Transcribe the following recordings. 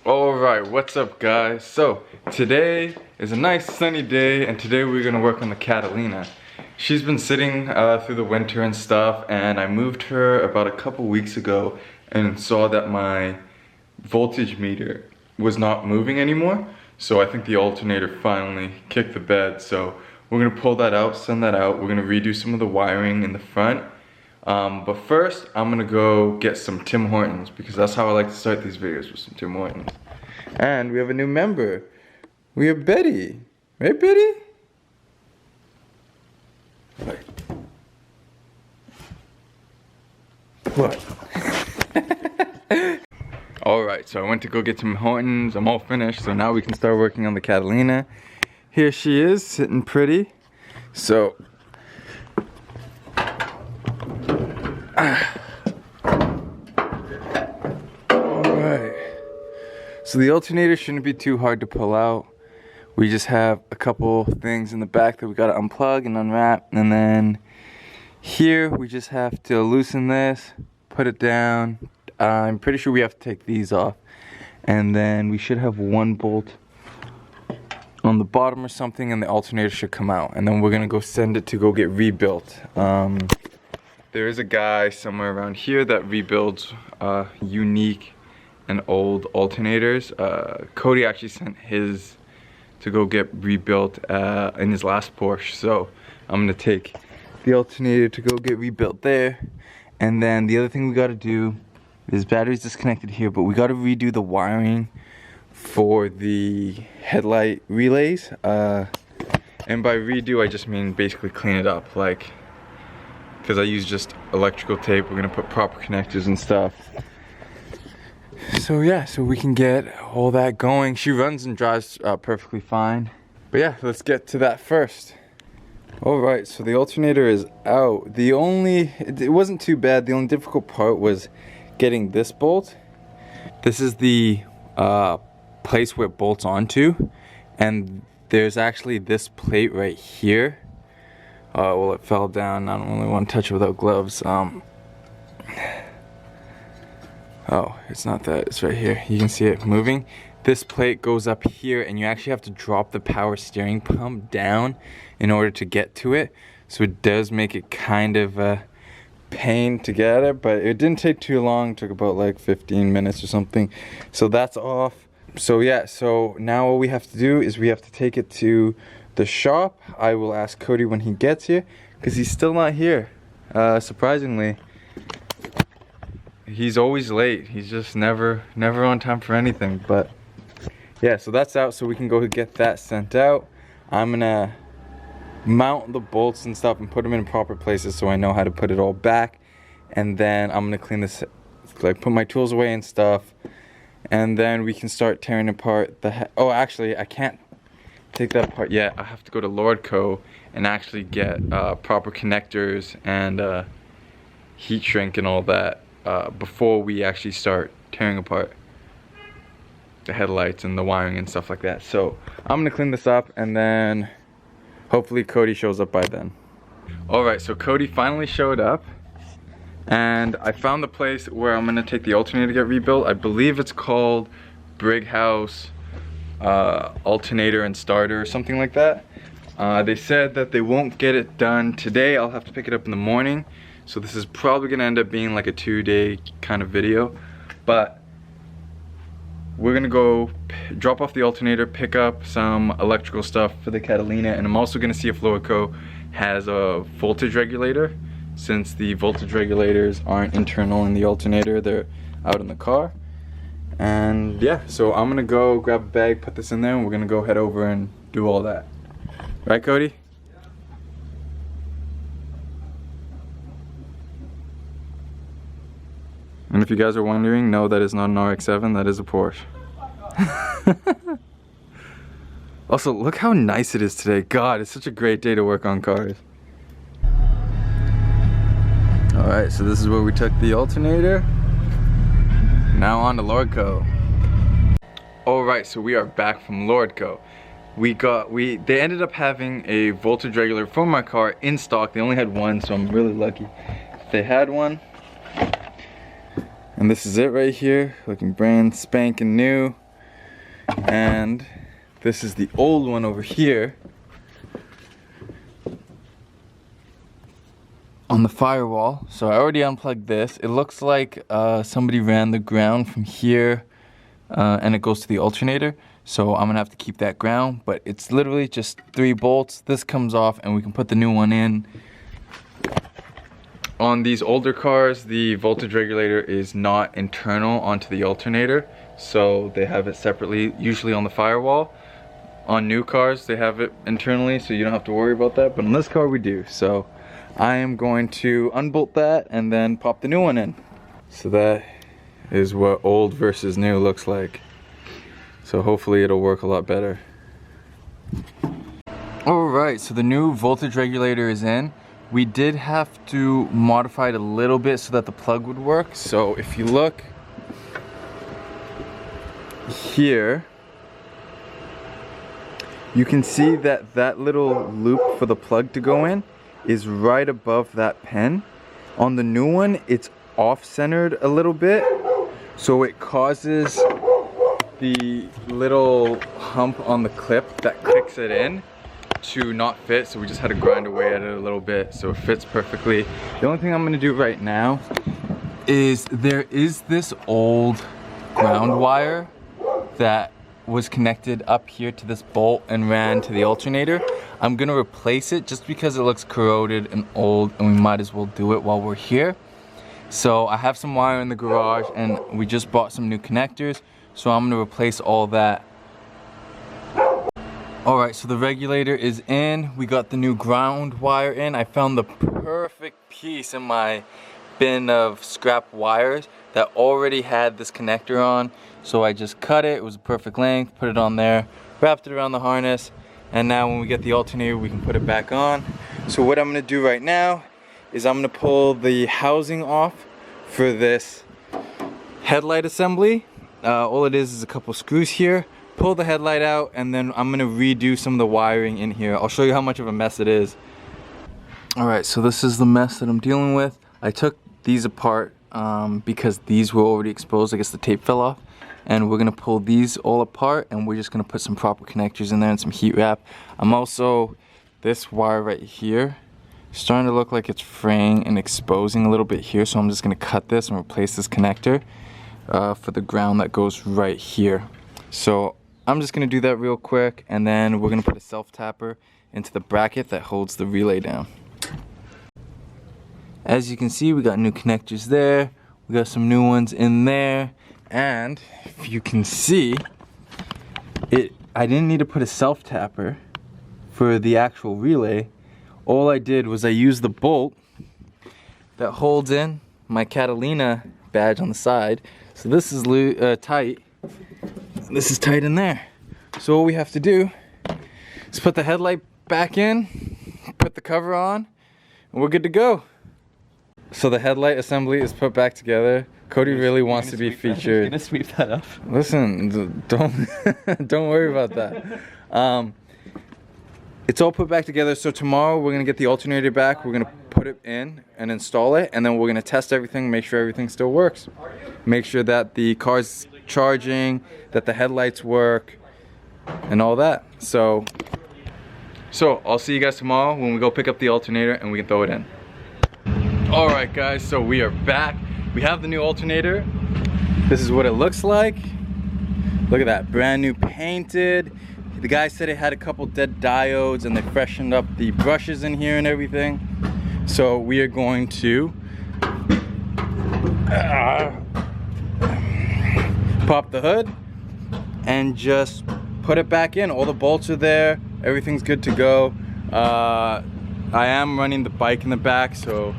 Alright, what's up guys? So, today is a nice sunny day and today we're gonna work on the Catalina. She's been sitting through the winter and stuff, and I moved her about a couple weeks ago and saw that my voltage meter was not moving anymore. So I think the alternator finally kicked the bed. So we're gonna pull that out, send that out. We're gonna redo some of the wiring in the front. But first, I'm gonna go get some Tim Hortons because that's how I like to start these videos, with some Tim Hortons. And we have a new member. We have Betty. Right, Betty? What? Alright, so I went to go get Tim Hortons. I'm all finished, so now we can start working on the Catalina. Here she is, sitting pretty. So, alright. So the alternator shouldn't be too hard to pull out. We just have a couple things in the back that we gotta unplug and unwrap, and then here we just have to loosen this, put it down. I'm pretty sure we have to take these off, and then we should have one bolt on the bottom or something, and the alternator should come out, and then we're gonna go send it to go get rebuilt. There is a guy somewhere around here that rebuilds unique and old alternators. Cody actually sent his to go get rebuilt in his last Porsche, so I'm gonna take the alternator to go get rebuilt there. And then the other thing we gotta do is battery's disconnected here, but we gotta redo the wiring for the headlight relays. And by redo, I just mean basically clean it up, like, because I use just electrical tape. We're gonna put proper connectors and stuff. So yeah, so we can get all that going. She runs and drives perfectly fine. But yeah, let's get to that first. Alright, so the alternator is out. It wasn't too bad. The only difficult part was getting this bolt. This is the place where it bolts onto, and there's actually this plate right here. Well, it fell down. I don't really want to touch it without gloves. Oh, it's not that, it's right here. You can see it moving. This plate goes up here, and you actually have to drop the power steering pump down in order to get to it. So it does make it kind of a pain to get it, but it didn't take too long. It took about like 15 minutes or something. So that's off. So yeah, so now what we have to do is we have to take it to the shop. I will ask Cody when he gets here, because he's still not here, surprisingly. He's always late. He's just never on time for anything. But yeah, so that's out, so we can go get that sent out. I'm gonna mount the bolts and stuff and put them in proper places so I know how to put it all back. And then I'm gonna clean this, like put my tools away and stuff. And then we can start tearing apart the oh, actually, I can't take that apart yet. I have to go to Lordco and actually get proper connectors and heat shrink and all that before we actually start tearing apart the headlights and the wiring and stuff like that. So I'm gonna clean this up, and then hopefully Cody shows up by then. Alright, so Cody finally showed up, and I found the place where I'm gonna take the alternator to get rebuilt. I believe it's called Brighouse Alternator and Starter or something like that. They said that they won't get it done today. I'll have to pick it up in the morning. So this is probably gonna end up being like a 2-day kind of video. But we're gonna go drop off the alternator, pick up some electrical stuff for the Catalina, and I'm also gonna see if Lordco has a voltage regulator, since the voltage regulators aren't internal in the alternator, they're out in the car. And yeah, so I'm gonna go grab a bag, put this in there, and we're gonna go head over and do all that. Right, Cody? And if you guys are wondering, no, that is not an RX-7, that is a Porsche. Also, look how nice it is today. God, it's such a great day to work on cars. Alright, so this is where we took the alternator. Now on to Lordco. Alright, so we are back from Lordco. They ended up having a voltage regulator for my car in stock. They only had one, so I'm really lucky they had one. And this is it right here, looking brand spanking new. And this is the old one over here. On the firewall. So I already unplugged this. It looks like somebody ran the ground from here and it goes to the alternator. So I'm gonna have to keep that ground, but it's literally just 3 bolts. This comes off and we can put the new one in. On these older cars, the voltage regulator is not internal onto the alternator. So they have it separately, usually on the firewall. On new cars, they have it internally, so you don't have to worry about that. But on this car, we do. So I am going to unbolt that and then pop the new one in. So that is what old versus new looks like. So hopefully it'll work a lot better. Alright, so the new voltage regulator is in. We did have to modify it a little bit so that the plug would work. So if you look here, you can see that that little loop for the plug to go in is right above that pin. On the new one, it's off-centered a little bit, so it causes the little hump on the clip that kicks it in to not fit. So we just had to grind away at it a little bit so it fits perfectly. The only thing I'm gonna do right now is there is this old ground wire that was connected up here to this bolt and ran to the alternator. I'm gonna replace it just because it looks corroded and old, and we might as well do it while we're here. So I have some wire in the garage and we just bought some new connectors, so I'm gonna replace all that. Alright, so the regulator is in. We got the new ground wire in. I found the perfect piece in my bin of scrap wires that already had this connector on. So I just cut it. It was a perfect length, put it on there, wrapped it around the harness, and now when we get the alternator, we can put it back on. So what I'm gonna do right now is I'm gonna pull the housing off for this headlight assembly. All it is a couple screws here. Pull the headlight out, and then I'm gonna redo some of the wiring in here. I'll show you how much of a mess it is. Alright, so this is the mess that I'm dealing with. I took these apart because these were already exposed. I guess the tape fell off. And we're gonna pull these all apart, and we're just gonna put some proper connectors in there and some heat wrap. I'm also, this wire right here, starting to look like it's fraying and exposing a little bit here, so I'm just gonna cut this and replace this connector for the ground that goes right here. So I'm just gonna do that real quick, and then we're gonna put a self-tapper into the bracket that holds the relay down. As you can see, we got new connectors there, we got some new ones in there, and if you can see, I didn't need to put a self-tapper for the actual relay. All I did was I used the bolt that holds in my Catalina badge on the side. So this is tight. This is tight in there. So all we have to do is put the headlight back in, put the cover on, and we're good to go. So the headlight assembly is put back together. Cody really wants to be featured. You're gonna sweep that up. Listen, don't worry about that. It's all put back together. So tomorrow we're gonna get the alternator back. We're gonna put it in and install it, and then we're gonna test everything, make sure everything still works. Make sure that the car's charging, that the headlights work, and all that. So I'll see you guys tomorrow when we go pick up the alternator and we can throw it in. Alright guys, so we are back. We have the new alternator. This is what it looks like. Look at that, brand new painted. The guy said it had a couple dead diodes and they freshened up the brushes in here and everything. So we are going to pop the hood and just put it back in. All the bolts are there, everything's good to go. I am running the bike in the back, so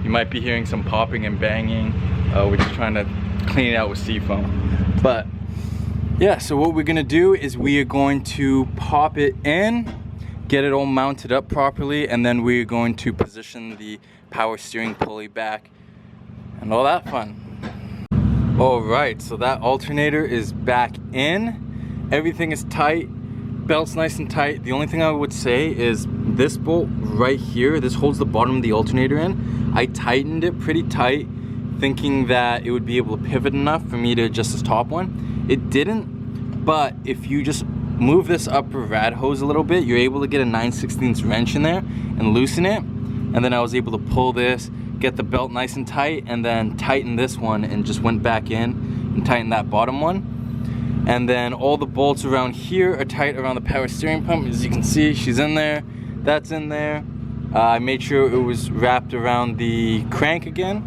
you might be hearing some popping and banging. We're just trying to clean it out with seafoam. But yeah, so what we're gonna do is we are going to pop it in, get it all mounted up properly, and then we're going to position the power steering pulley back and all that fun. All right, so that alternator is back in. Everything is tight, belt's nice and tight. The only thing I would say is this bolt right here, this holds the bottom of the alternator in. I tightened it pretty tight, thinking that it would be able to pivot enough for me to adjust this top one. It didn't, but if you just move this upper rad hose a little bit, you're able to get a 9/16 wrench in there and loosen it. And then I was able to pull this, get the belt nice and tight, and then tighten this one and just went back in and tightened that bottom one. And then all the bolts around here are tight around the power steering pump. As you can see, she's in there, that's in there. I made sure it was wrapped around the crank again,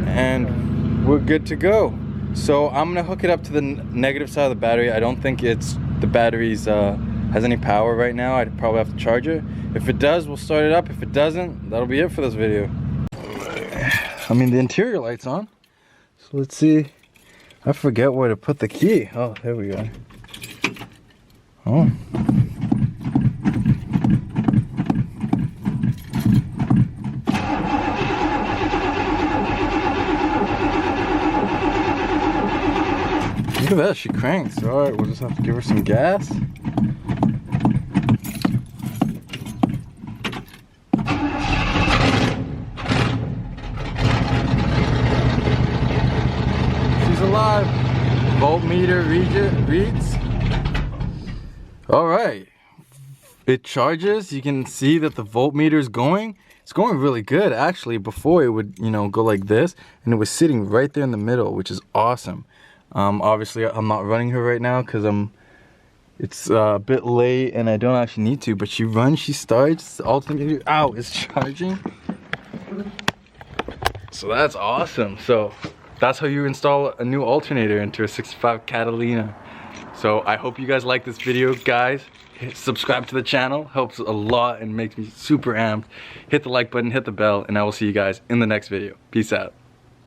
and we're good to go. So I'm gonna hook it up to the negative side of the battery. I don't think the battery's has any power right now. I'd probably have to charge it. If it does, we'll start it up. If it doesn't, that'll be it for this video. I mean, the interior light's on. So let's see. I forget where to put the key. Oh, there we go. Oh. Look at that, she cranks. Alright, we'll just have to give her some gas. She's alive. Voltmeter reads. Alright. It charges. You can see that the voltmeter is going. It's going really good actually. Before it would, you know, go like this, and it was sitting right there in the middle, which is awesome. Obviously I'm not running her right now because it's a bit late and I don't actually need to, but she runs, she starts, the alternator, ow, it's charging. So that's awesome. So that's how you install a new alternator into a 65 Catalina. So I hope you guys like this video, guys. Subscribe to the channel, helps a lot and makes me super amped. Hit the like button, hit the bell, and I will see you guys in the next video. Peace out.